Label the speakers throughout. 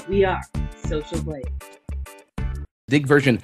Speaker 1: We are Social Blade.
Speaker 2: Digg version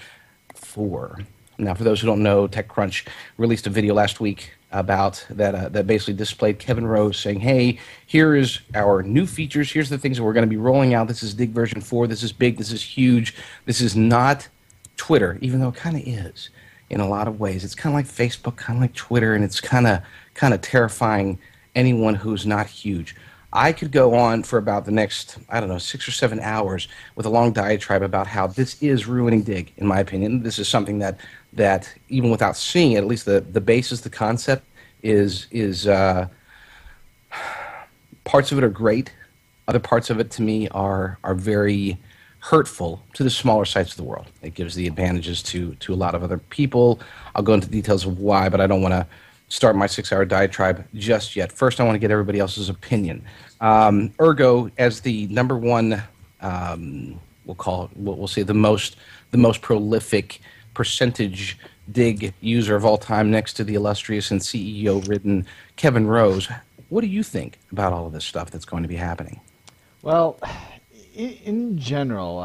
Speaker 2: 4. Now, for those who don't know, TechCrunch released a video last week about that basically displayed Kevin Rose saying, hey, here is our new features. Here's the things that we're going to be rolling out. This is Digg version 4. This is big. This is huge. This is not Twitter, even though it kind of is in a lot of ways. It's kind of like Facebook, kind of like Twitter, and it's kind of terrifying anyone who's not huge. I could go on for about the next, 6 or 7 hours with a long diatribe about how this is ruining Digg, in my opinion. This is something that even without seeing it, at least the basis, the concept is parts of it are great. Other parts of it, to me, are very hurtful to the smaller sites of the world. It gives the advantages to a lot of other people. I'll go into details of why, but I don't want to start my 6-hour diatribe just yet. First, I want to get everybody else's opinion. Ergo, as the number one, we'll say the most prolific percentage Digg user of all time, next to the illustrious and CEO-ridden Kevin Rose, what do you think about all of this stuff that's going to be happening?
Speaker 3: Well, in general,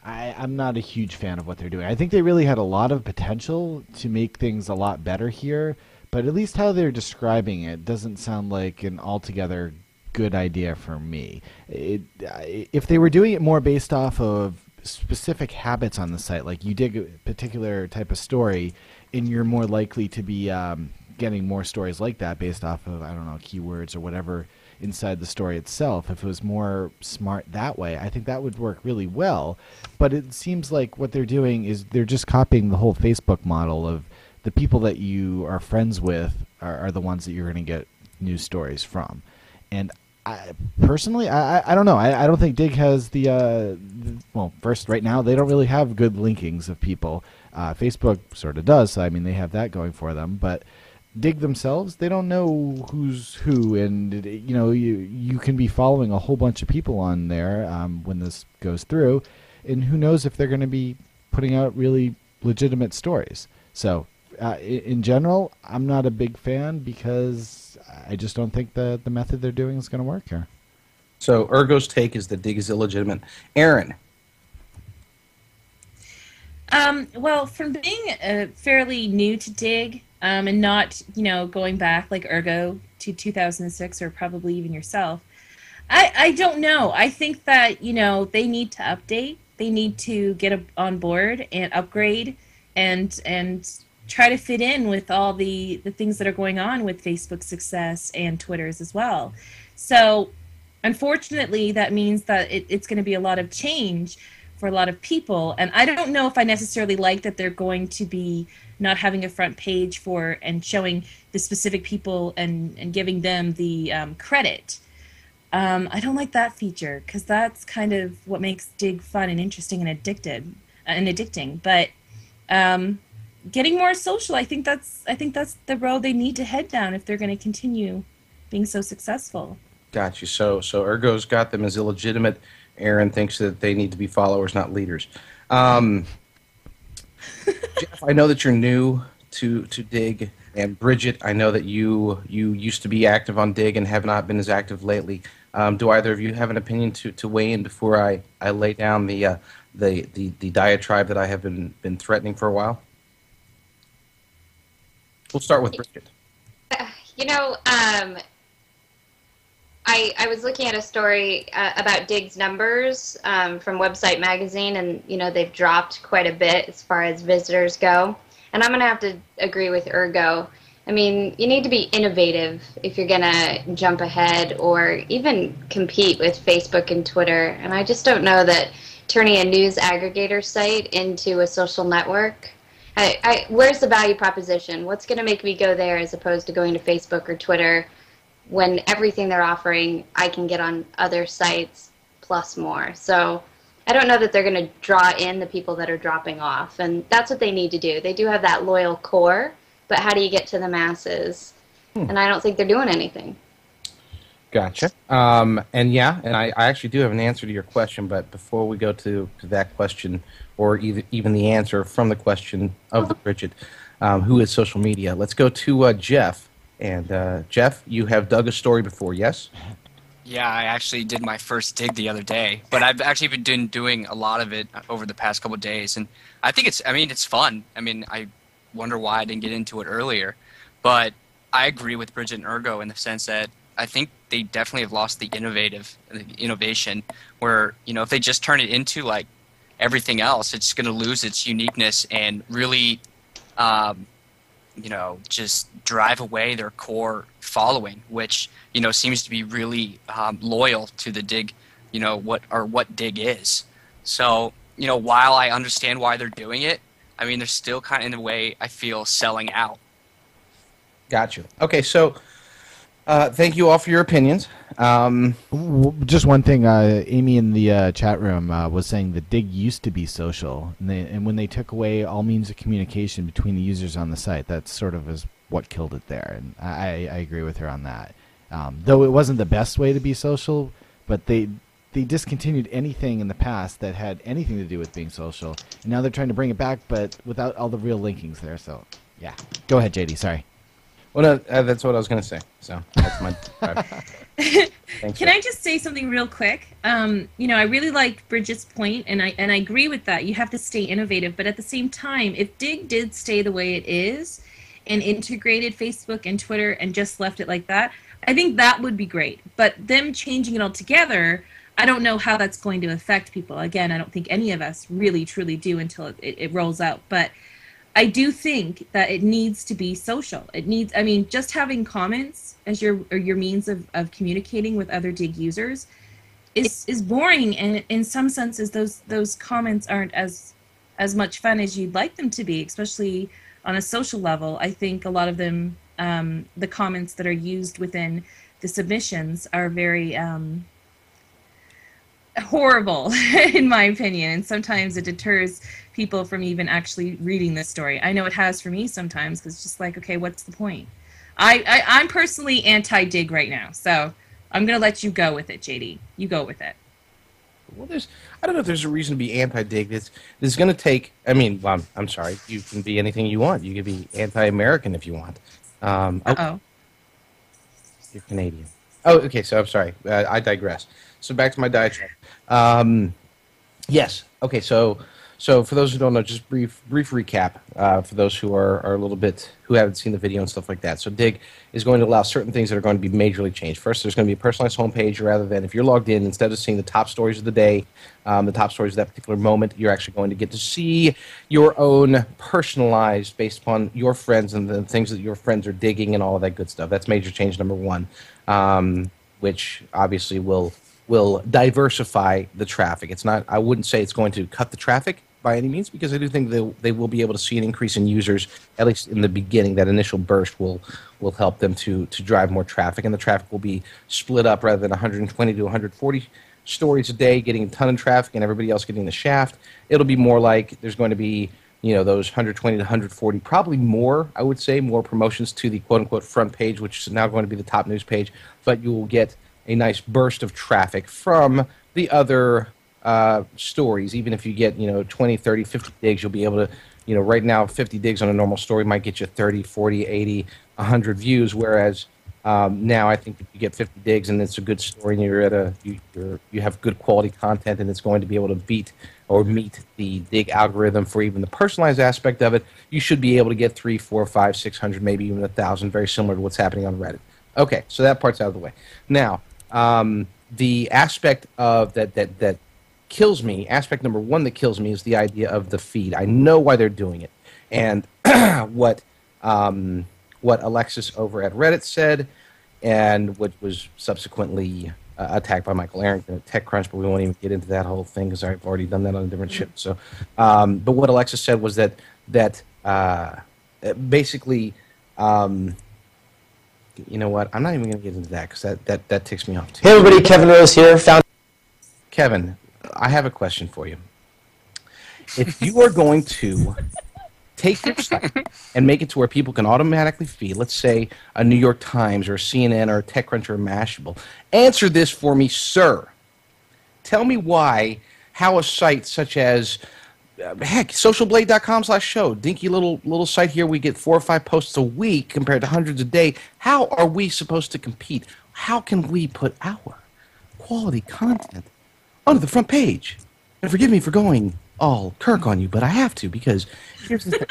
Speaker 3: I'm not a huge fan of what they're doing. I think they really had a lot of potential to make things a lot better here, but at least how they're describing it doesn't sound like an altogether good idea for me. If they were doing it more based off of specific habits on the site, like you dig a particular type of story, and you're more likely to be getting more stories like that based off of, keywords or whatever inside the story itself. If it was more smart that way, I think that would work really well. But it seems like what they're doing is they're just copying the whole Facebook model of the people that you are friends with are the ones that you're going to get news stories from. And personally, I don't know. I don't think Digg has first, right now, they don't really have good linkings of people. Facebook sort of does, so I mean, they have that going for them. But Digg themselves, they don't know who's who, and you can be following a whole bunch of people on there when this goes through, and who knows if they're going to be putting out really legitimate stories. So in general, I'm not a big fan because I just don't think the method they're doing is going to work here.
Speaker 2: So Ergo's take is that Digg is illegitimate. Aaron?
Speaker 1: Well, from being fairly new to Digg, and not, going back like Ergo to 2006 or probably even yourself, I don't know. I think that, they need to update. They need to get on board and upgrade and try to fit in with all the things that are going on with Facebook's success and Twitter's as well. So unfortunately, that means that it's going to be a lot of change for a lot of people. And I don't know if I necessarily like that they're going to be not having a front page for and showing the specific people and giving them the credit. I don't like that feature because that's kind of what makes Digg fun and interesting and addicting. But getting more social, I think that's the road they need to head down if they're going to continue being so successful.
Speaker 2: Got you. So Ergo's got them as illegitimate. Aaron thinks that they need to be followers, not leaders. Jeff, I know that you're new to Digg, and Bridget, I know that you used to be active on Digg and have not been as active lately. Do either of you have an opinion to weigh in before I lay down the diatribe that I have been threatening for a while? We'll start with Bridget.
Speaker 4: I was looking at a story about Digg's numbers from Website Magazine, and they've dropped quite a bit as far as visitors go. And I'm going to have to agree with Ergo. I mean, you need to be innovative if you're going to jump ahead or even compete with Facebook and Twitter. And I just don't know that turning a news aggregator site into a social network, where's the value proposition? What's going to make me go there as opposed to going to Facebook or Twitter when everything they're offering I can get on other sites plus more? So I don't know that they're going to draw in the people that are dropping off, and that's what they need to do. They do have that loyal core, but how do you get to the masses? And I don't think they're doing anything.
Speaker 2: Gotcha. And I actually do have an answer to your question, but before we go to that question, or even the answer from the question of the Bridget, who is social media, let's go to Jeff. And Jeff, you have dug a story before, yes?
Speaker 5: Yeah, I actually did my first dig the other day, but I've actually been doing a lot of it over the past couple of days, and I think I mean, it's fun. I mean, I wonder why I didn't get into it earlier, but I agree with Bridget and Ergo in the sense that I think they definitely have lost the innovation, where, if they just turn it into like everything else, it's going to lose its uniqueness and really, um, just drive away their core following, which, seems to be really loyal to the Dig, what Dig is. So, while I understand why they're doing it, I mean, they're still kind of, in a way, I feel, selling out.
Speaker 2: Got you. Okay, so thank you all for your opinions.
Speaker 3: Just one thing, Amy in the chat room was saying that Dig used to be social, and when they took away all means of communication between the users on the site, that sort of is what killed it there. And I agree with her on that. Though it wasn't the best way to be social, but they discontinued anything in the past that had anything to do with being social, and now they're trying to bring it back, but without all the real linkings there. So, yeah. Go ahead, JD. Sorry.
Speaker 2: Well, no, that's what I was going to say. So that's my.
Speaker 1: Can I just say something real quick? I really like Bridget's point, and I agree with that. You have to stay innovative, but at the same time, if Dig did stay the way it is, and integrated Facebook and Twitter and just left it like that, I think that would be great. But them changing it all together, I don't know how that's going to affect people. Again, I don't think any of us really truly do until it rolls out. But I do think that it needs to be social. It needs, I mean, just having comments as your means of communicating with other Dig users is boring, and in some senses those comments aren't as much fun as you'd like them to be, especially on a social level. I think a lot of them, the comments that are used within the submissions are very horrible in my opinion, and sometimes it deters people from even actually reading this story. I know it has for me sometimes, because it's just like, okay, what's the point? I'm personally anti-Dig right now, so I'm gonna let you go with it, JD. You go with it.
Speaker 2: Well, I don't know if there's a reason to be anti-Dig. It's going to take. I mean, well, I'm sorry. You can be anything you want. You can be anti-American if you want.
Speaker 1: Oh,
Speaker 2: you're Canadian. Oh, okay. So I'm sorry. I digress. So back to my diatribe. Yes. Okay. So for those who don't know, just brief recap for those who are a little bit who haven't seen the video and stuff like that. So Dig is going to allow certain things that are going to be majorly changed. First, there's going to be a personalized homepage, rather than if you're logged in, instead of seeing the top stories of the day, the top stories of that particular moment, you're actually going to get to see your own personalized based upon your friends and the things that your friends are digging and all of that good stuff. That's major change number one, which obviously will diversify the traffic. It's not. I wouldn't say it's going to cut the traffic by any means, because I do think they will be able to see an increase in users, at least in the beginning. That initial burst will help them to drive more traffic, and the traffic will be split up rather than 120 to 140 stories a day getting a ton of traffic and everybody else getting the shaft. It'll be more like there's going to be those 120 to 140, probably more, I would say, more promotions to the quote-unquote front page, which is now going to be the top news page, but you will get a nice burst of traffic from the other stories. Even if you get 20, 30, 50 digs, you'll be able to, right now 50 digs on a normal story might get you 30, 40, 80, 100 views, whereas now I think if you get 50 digs and it's a good story and you have good quality content, and it's going to be able to beat or meet the Dig algorithm for even the personalized aspect of it, you should be able to get 3, 4, 5, 600, maybe even 1,000, very similar to what's happening on Reddit. Okay, so that part's out of the way. Now, the aspect of that kills me, aspect number one that kills me, is the idea of the feed. I know why they're doing it, and what Alexis over at Reddit said, and what was subsequently attacked by Michael Arrington at TechCrunch, but we won't even get into that whole thing because I've already done that on a different ship. So, but what Alexis said was that basically. You know what? I'm not even going to get into that because that ticks me off too.
Speaker 6: Hey everybody, Kevin Rose here.
Speaker 2: Kevin, I have a question for you. If you are going to take your site and make it to where people can automatically feed, let's say a New York Times or a CNN or a TechCrunch or a Mashable, answer this for me, sir. Tell me how a site such as heck, socialblade.com/show, dinky little site here. We get 4 or 5 posts a week compared to hundreds a day. How are we supposed to compete? How can we put our quality content onto the front page. And forgive me for going all Kirk on you, but I have to because here's the thing.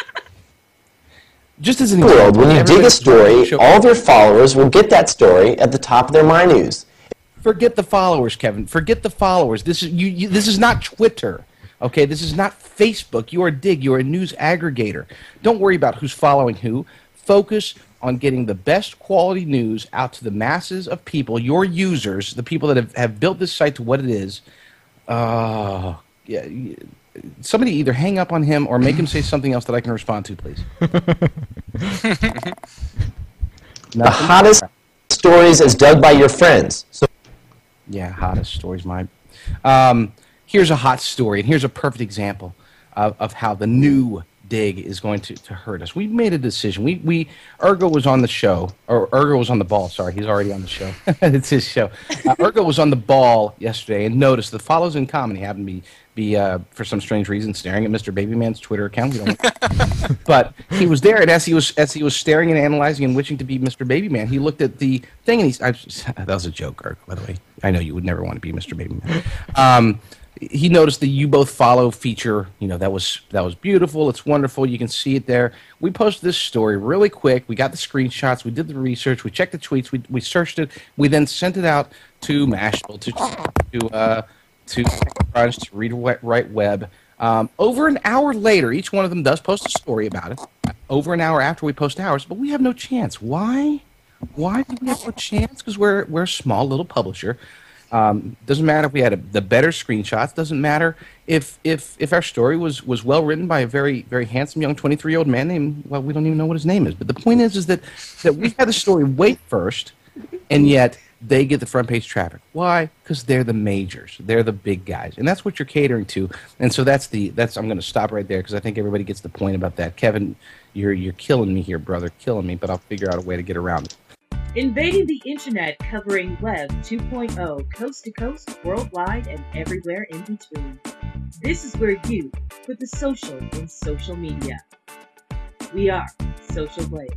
Speaker 2: Just as an
Speaker 6: World,
Speaker 2: example,
Speaker 6: when you dig
Speaker 2: everybody-
Speaker 6: a story, all of your followers will get that story at the top of their My News.
Speaker 2: Forget the followers, Kevin. Forget the followers. This is this is not Twitter. Okay, this is not Facebook. You are Digg. You are a news aggregator. Don't worry about who's following who. Focus on getting the best quality news out to the masses of people, your users, the people that have built this site to what it is. Yeah, somebody either hang up on him or make him say something else that I can respond to, please.
Speaker 6: The hottest stories as dug by your friends. So
Speaker 2: Yeah, hottest stories, mine. Here's a hot story, and here's a perfect example of how the new Digg is going to hurt us. We made a decision. Ergo was on the show, or Ergo was on the ball. Sorry, he's already on the show. It's his show. Ergo was on the ball yesterday and noticed the follows in common. He happened to be for some strange reason staring at Mr. Babyman's Twitter account. We don't but he was there, and as he was staring and analyzing and wishing to be Mr. Babyman, he looked at the thing, and that was a joke, Ergo, by the way. I know you would never want to be Mr. Babyman. He noticed the "You Both Follow" feature. You know, that was beautiful. It's wonderful. You can see it there. We posted this story really quick. We got the screenshots. We did the research. We checked the tweets. We searched it. We then sent it out to Mashable, to Crunch, to Read Write Web. Over an hour later, each one of them does post a story about it. Over an hour after we post ours, but we have no chance. Why? Why do we have no chance? Because we're a small little publisher. Doesn't matter if we had the better screenshots. Doesn't matter if our story was well written by a very, very handsome young 23-year-old man named, well, we don't even know what his name is. But the point is that we had the story way first, and yet they get the front page traffic. Why? Because they're the majors. They're the big guys, and that's what you're catering to. And so that's I'm going to stop right there because I think everybody gets the point about that. Kevin, you're killing me here, brother, killing me. But I'll figure out a way to get around it.
Speaker 1: Invading the internet, covering Web 2.0, coast to coast, worldwide, and everywhere in between. This is where you put the social in social media. We are Social Blade.